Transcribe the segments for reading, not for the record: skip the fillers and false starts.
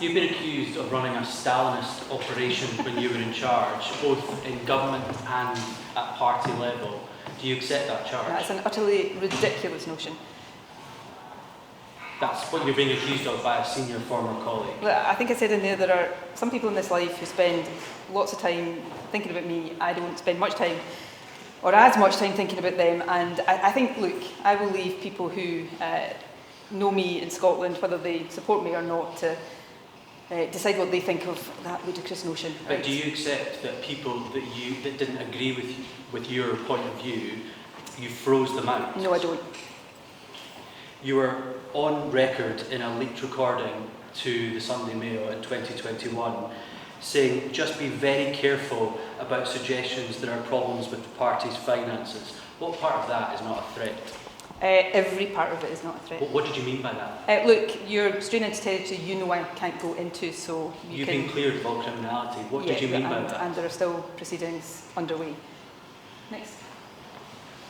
You've been accused of running a Stalinist operation when you were in charge, both in government and at party level. Do you accept that charge? That's an utterly ridiculous notion. That's what you're being accused of by a senior former colleague. Well, I think I said in there are some people in this life who spend lots of time thinking about me. I don't spend much time, or as much time thinking about them. And I think, look, I will leave people who know me in Scotland, whether they support me or not, to decide what they think of that ludicrous notion. But do you accept that people that didn't agree with your point of view, you froze them out? No, I don't. You were on record in a leaked recording to the Sunday Mail in 2021 saying just be very careful about suggestions there are problems with the party's finances. What part of that is not a threat? Every part of it is not a threat. What did you mean by that? Look, you're straying into territory you know I can't go into, so You've been cleared of all criminality. What did you mean by that? And there are still proceedings underway. Next.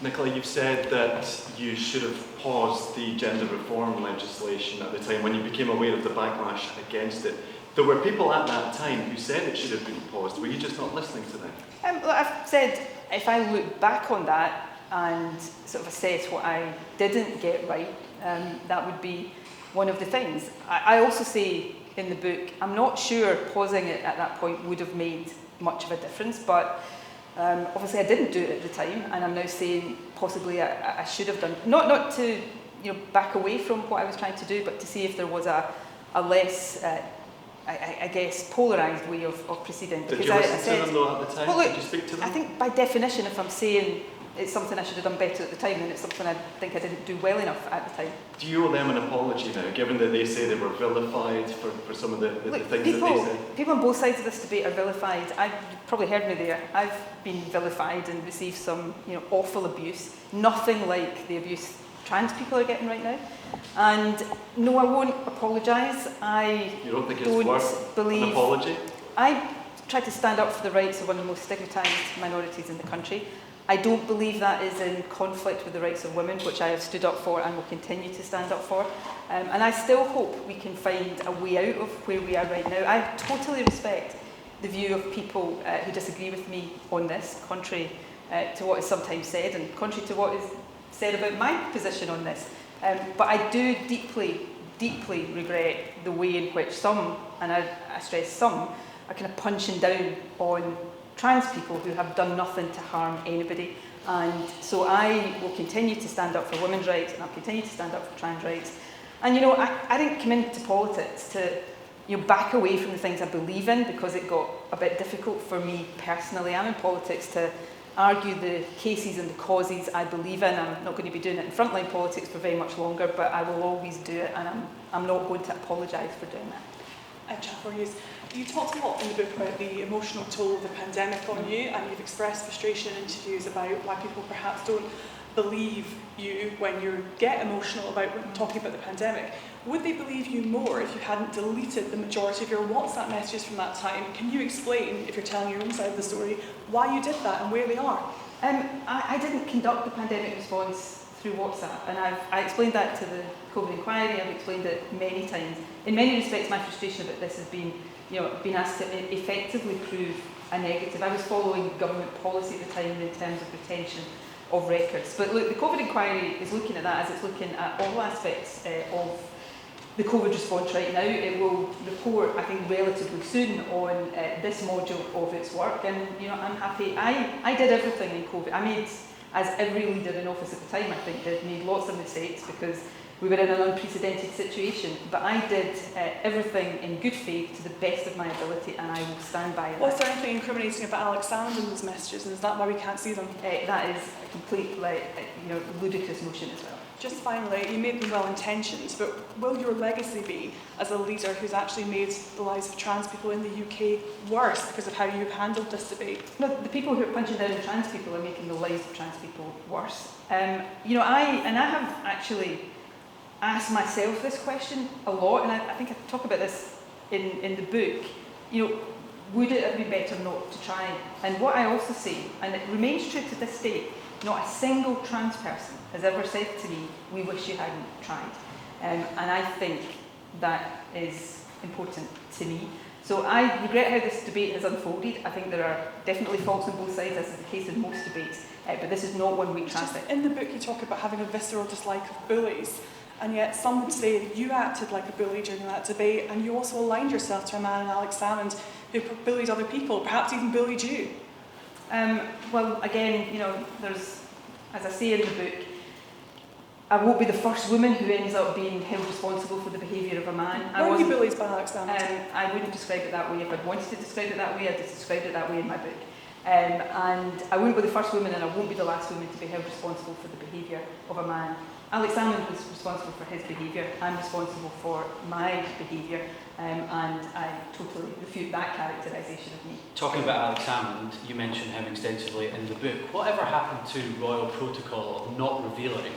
Nicola, you've said that you should have paused the gender reform legislation at the time when you became aware of the backlash against it. There were people at that time who said it should have been paused. Were you just not listening to them? Well, I've said if I look back on that and sort of assess what I didn't get right, that would be one of the things. I also say in the book, I'm not sure pausing it at that point would have made much of a difference, but obviously I didn't do it at the time, and I'm now saying possibly I should have done. Not to back away from what I was trying to do, but to see if there was a less, I guess, polarised way of proceeding. Did you listen to them though at the time? Well, look, did you speak to them? I think by definition, if I'm saying it's something I should have done better at the time, then it's something I think I didn't do well enough at the time. Do you owe them an apology now, given that they say they were vilified for some of the things that they said? People on both sides of this debate are vilified. You've probably heard me there. I've been vilified and received some awful abuse. Nothing like the abuse trans people are getting right now. And no, I won't apologise. You don't think it's worth an apology? I try to stand up for the rights of one of the most stigmatised minorities in the country. I don't believe that is in conflict with the rights of women, which I have stood up for and will continue to stand up for. And I still hope we can find a way out of where we are right now. I totally respect the view of people who disagree with me on this, contrary to what is sometimes said and contrary to what is said about my position on this. But I do deeply, deeply regret the way in which some, and I stress some, are kind of punching down on trans people who have done nothing to harm anybody. And so I will continue to stand up for women's rights, and I'll continue to stand up for trans rights. And I didn't come into politics to back away from the things I believe in, because it got a bit difficult for me personally. I'm in politics to argue the cases and the causes I believe in. I'm not going to be doing it in frontline politics for very much longer, but I will always do it, and I'm not going to apologise for doing that. You talked a lot in the book about the emotional toll of the pandemic on you, and you've expressed frustration in interviews about why people perhaps don't believe you when you get emotional about talking about the pandemic. Would they believe you more if you hadn't deleted the majority of your WhatsApp messages from that time? Can you explain, if you're telling your own side of the story, why you did that and where they are? I didn't conduct the pandemic response through WhatsApp, and I explained that to the COVID inquiry. I've explained it many times. In many respects, my frustration about this has been being asked to effectively prove a negative. I was following government policy at the time in terms of retention of records. But look, the COVID inquiry is looking at that as it's looking at all aspects of the COVID response right now. It will report, I think, relatively soon on this module of its work, and I'm happy. I did everything in COVID. I made, as every leader in office at the time, I think, did, made lots of mistakes because we were in an unprecedented situation, but I did everything in good faith to the best of my ability, and I will stand by that. Was there anything incriminating about Alex Salmond in those messages, and is that why we can't see them? That is a complete, ludicrous notion as well. Just finally, you made them well-intentioned, but will your legacy be as a leader who's actually made the lives of trans people in the UK worse because of how you've handled this debate? No, the people who are punching down on trans people are making the lives of trans people worse. I have actually asked myself this question a lot, and I think I talk about this in the book. Would it have been better not to try? And what I also say, and it remains true to this day, not a single trans person has ever said to me, "We wish you hadn't tried." And I think that is important to me. So I regret how this debate has unfolded. I think there are definitely faults on both sides, as is the case in most debates, but this is not one-way traffic. In the book you talk about having a visceral dislike of bullies, and yet some would say you acted like a bully during that debate, and you also aligned yourself to a man, Alex Salmond, who bullied other people, perhaps even bullied you. Well, again, you know, there's, as I say in the book, I won't be the first woman who ends up being held responsible for the behaviour of a man. Were you bullied by Alex Salmond? I wouldn't describe it that way. If I'd wanted to describe it that way, I'd describe it that way in my book. And I wouldn't be the first woman, and I won't be the last woman to be held responsible for the behaviour of a man. Alex Salmond was responsible for his behaviour. I'm responsible for my behaviour, and I totally refute that characterisation of me. Talking about Alex Salmond, you mentioned him extensively in the book. Whatever happened to royal protocol of not revealing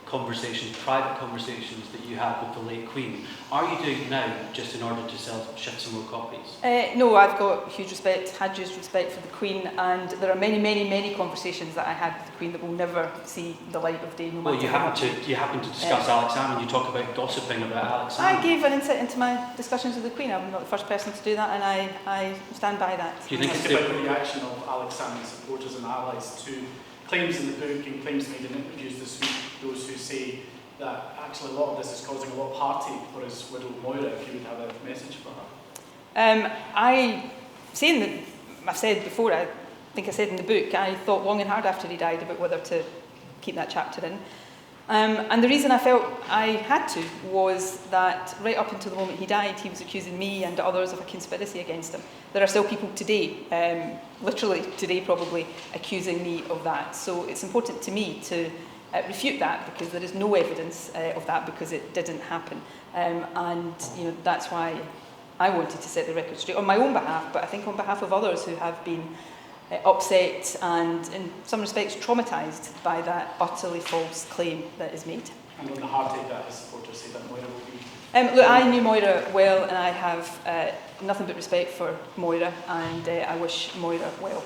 conversations, private conversations that you had with the late Queen? Are you doing it now just in order to shift some more copies? No, I've got huge respect, had huge respect for the Queen, and there are many, many, many conversations that I had with the Queen that will never see the light of day. No well, you happen to discuss Alex Salmond. You talk about gossiping about Alex Salmond. I gave an insight into my discussions with the Queen. I'm not the first person to do that, and I stand by that. Do you think it's about the reaction of Alex Salmond's supporters and allies to claims in the book and claims made in interviews this week, those who say that actually a lot of this is causing a lot of heartache for his widow Moira, if you would have a message for her? I've said before, I think I said in the book, I thought long and hard after he died about whether to keep that chapter in. And the reason I felt I had to was that right up until the moment he died, he was accusing me and others of a conspiracy against him. There are still people today, literally today probably, accusing me of that. So it's important to me to refute that, because there is no evidence of that, because it didn't happen. And you know, that's why I wanted to set the record straight on my own behalf, but I think on behalf of others who have been upset and in some respects traumatised by that utterly false claim that is made. And on the heartache that his supporters say that Moira will be? Look, I knew Moira well, and I have nothing but respect for Moira, and I wish Moira well.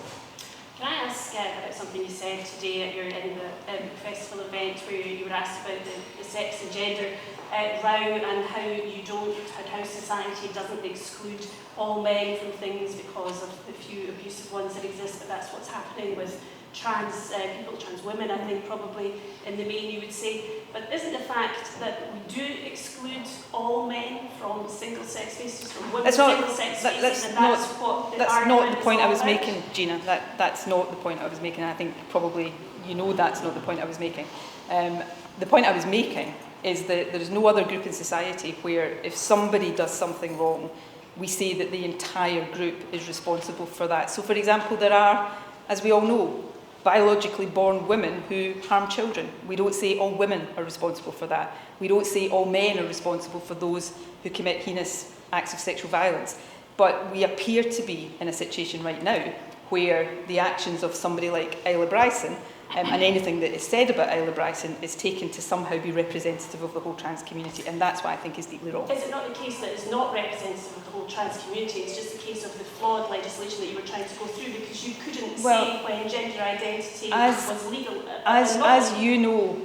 Can I ask about something you said today at your Edinburgh Festival event, where you were asked about the sex and gender row, and how society doesn't exclude all men from things because of the few abusive ones that exist, but that's what's happening with trans people, trans women, I think probably in the main you would say. But isn't the fact that we do exclude all men from single-sex spaces, from women's single-sex spaces, and that's what the argument is all about? That's not the point I was making, Gina. That's not the point I was making. I think probably you know that's not the point I was making. The point I was making is that there's no other group in society where if somebody does something wrong, we say that the entire group is responsible for that. So, for example, there are, as we all know, biologically born women who harm children. We don't say all women are responsible for that. We don't say all men are responsible for those who commit heinous acts of sexual violence. But we appear to be in a situation right now where the actions of somebody like Isla Bryson and anything that is said about Isla Bryson is taken to somehow be representative of the whole trans community, and that's what I think is deeply wrong. Is it not the case that it's not representative of the whole trans community, it's just a case of the flawed legislation that you were trying to go through, because you couldn't say when gender identity was legal? As you know,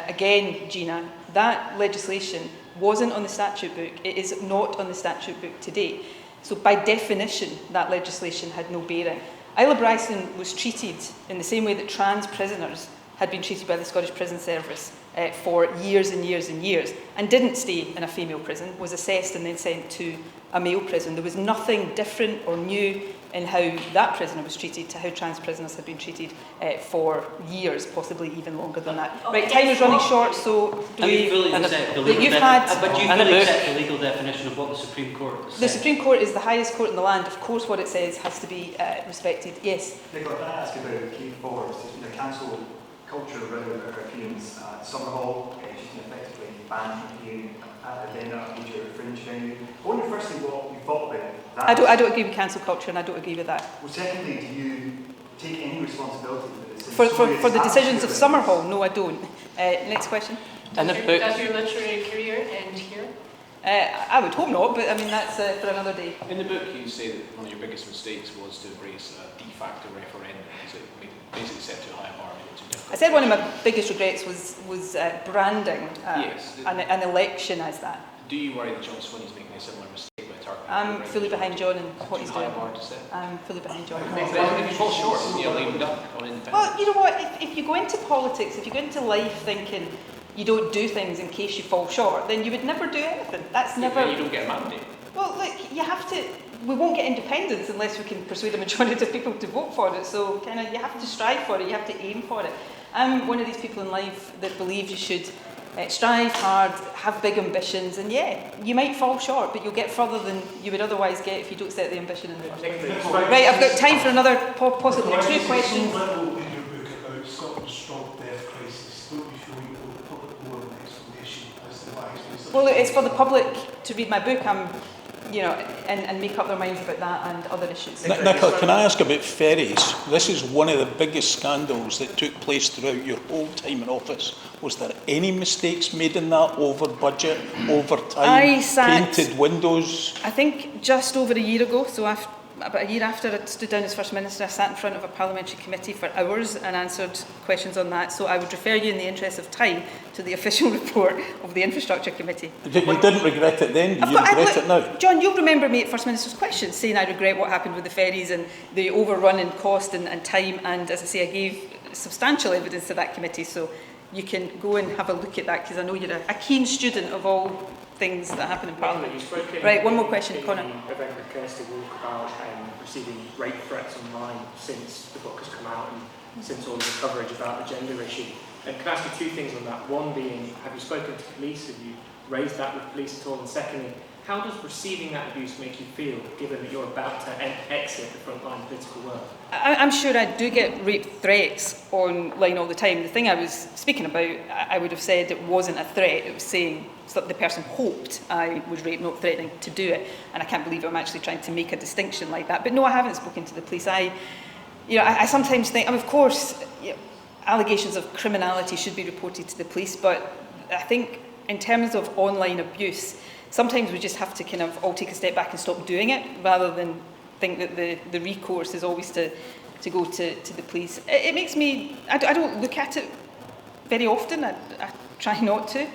again, Gina, that legislation wasn't on the statute book. It is not on the statute book today. So by definition, that legislation had no bearing. Isla Bryson was treated in the same way that trans prisoners had been treated by the Scottish Prison Service for years and years and years, and didn't stay in a female prison, was assessed and then sent to a male prison. There was nothing different or new in how that prisoner was treated to how trans prisoners had been treated for years, possibly even longer than that. Right, time is running short, so do you fully accept the legal accept the legal definition of what the Supreme Court says? The Supreme Court is the highest court in the land. Of course, what it says has to be respected. Yes. Nicola, can I ask about key forwards? There's been a cancel culture around our opinions at Summerhall. She's been effectively banned from appearing at a dinner, a major fringe venue. I wonder firstly what you thought about that. I don't agree with cancel culture, and I don't agree with that. Well, secondly, do you take any responsibility for the decisions of Summerhall? No, I don't. Next question. Does your literary career end here? I would hope not, but I mean that's for another day. In the book, you say that one of your biggest mistakes was to embrace a de facto referendum, because it basically set too high a bar. I said one of my biggest regrets was branding an election as that. Do you worry that John Swinney's making a similar mistake by target? I'm fully behind John and what he's Too high doing. a bar to set? I'm fully behind John. If you fall short, you're lame duck on independence. Well, you know what, if you go into politics, if you go into life thinking you don't do things in case you fall short, then you would never do anything. That's never... You don't get a mandate. Well, look, you have to... We won't get independence unless we can persuade a majority of people to vote for it. So, you have to strive for it, you have to aim for it. I'm one of these people in life that believe you should strive hard, have big ambitions, and yeah, you might fall short, but you'll get further than you would otherwise get if you don't set the ambition in the first place. Right, I've got time for another, possibly two questions. Level in your book about Scotland's strong death crisis. Don't you feel you owe the public more of an explanation as to why it's been... Well, look, it's for the public to read my book. And make up their minds about that and other issues. Nicola, can I ask about ferries? This is one of the biggest scandals that took place throughout your whole time in office. Was there any mistakes made in that, over budget, over time, painted windows? I think just over a year ago, so about a year after I stood down as First Minister, I sat in front of a parliamentary committee for hours and answered questions on that. So I would refer you in the interest of time to the official report of the Infrastructure Committee. You didn't regret it then? Do you regret it now? John, you'll remember me at First Minister's questions saying I regret what happened with the ferries and the overrun in cost and time. And as I say, I gave substantial evidence to that committee. So you can go and have a look at that because I know you're a keen student of all things that happen in Parliament. Right, one more question, Conor. November about receiving rape threats online since the book has come out and since all of the coverage about the gender issue. And can I ask you two things on that? One being, have you spoken to police? Have you raised that with police at all? And secondly, how does receiving that abuse make you feel, given that you're about to exit the frontline political world? I'm sure I do get rape threats online all the time. The thing I was speaking about, I would have said it wasn't a threat. It was saying that the person hoped I was raped, not threatening to do it. And I can't believe I'm actually trying to make a distinction like that. But no, I haven't spoken to the police. I sometimes think, of course, allegations of criminality should be reported to the police. But I think in terms of online abuse, sometimes we just have to kind of all take a step back and stop doing it, rather than think that the recourse is always to go to the police. It makes me, I don't look at it very often, I try not to,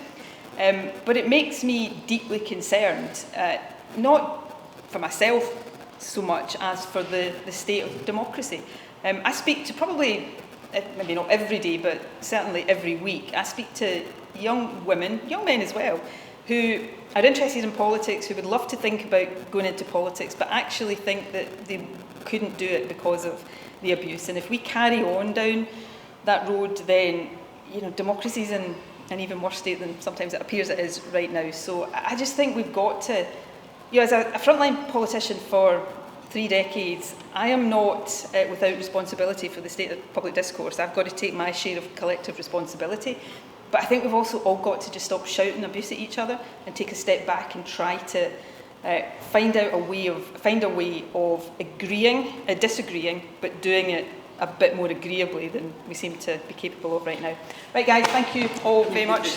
but it makes me deeply concerned, not for myself so much as for the state of democracy. I speak to probably, maybe not every day, but certainly every week, I speak to young women, young men as well, who are interested in politics, who would love to think about going into politics, but actually think that they couldn't do it because of the abuse. And if we carry on down that road, then democracy's in an even worse state than sometimes it appears it is right now. So I just think we've got to, as a frontline politician for 3 decades, I am not without responsibility for the state of public discourse. I've got to take my share of collective responsibility. But I think we've also all got to just stop shouting abuse at each other and take a step back and try to find a way of disagreeing, but doing it a bit more agreeably than we seem to be capable of right now. Right, guys, thank you all very much.